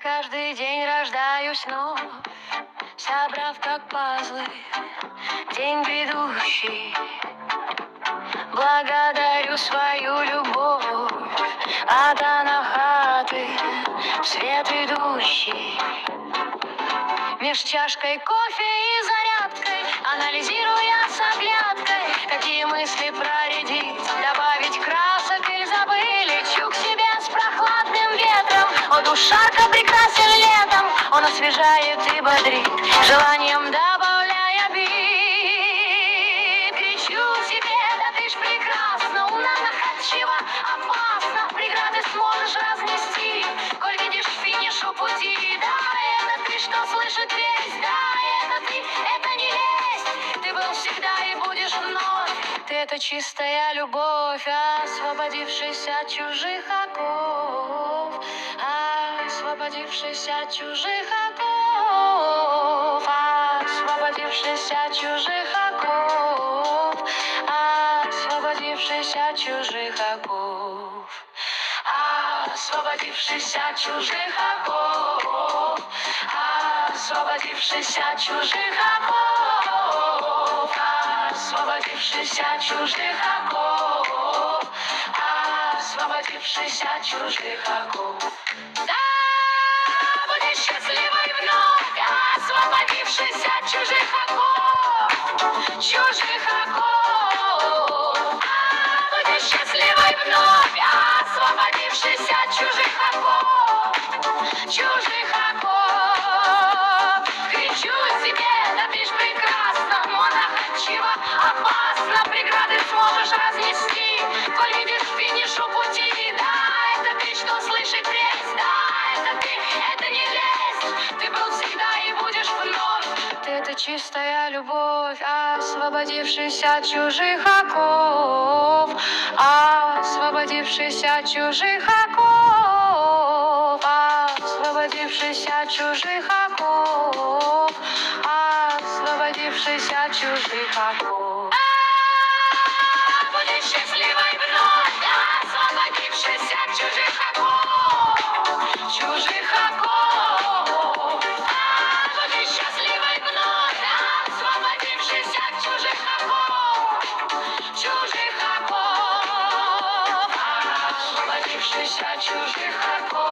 каждый день рождаюсь вновь, собрав как пазлы день грядущий. Благодарю свою любовь от анахаты в свет идущий. Меж чашкой кофе и зарядкой, анализируя с оглядкой, какие мысли проредить, добавить красок или забыли. Лечу к себе с прохладным ветром, о, душарка прекрасен летом, он освежает и бодрит, желанием добавляя бит. Кричу себе, да ты ж прекрасна, умна, находчива, опасна, преграды сможешь разнести, коль видишь финиш у пути. Да, это ты, что слышит весь, да, это ты, это не лезь, ты был всегда и будешь вновь. Ты — это чистая любовь, освободившись от чужих оков, освободившись от чужих оков, освободившись от чужих оков, освободившись от чужих оков, освободившись от чужих оков, освободившись от чужих оков, освободившись от чужих оков, освободившись от чужих оков. Да, будешь счастливой вновь, освободившись от чужих оков, чужих оков. Будешь счастливой вновь, освободившись от чужих оков, чужих оков. Кричу себе, да ты ж прекрасна, но находчива, опасна, преграды сможешь разнести, коль видишь финиш у пути. Да, это ты, что слышит весь, да, это ты, это не лезь, ты был всегда и будешь вновь. Ты — это чистая любовь, освободившись от чужих оков, освободившись от чужих оков, освободившись от чужих оков, освободившись от чужих оков. Будешь счастливой вновь, освободившись от чужих оков, чужих оков.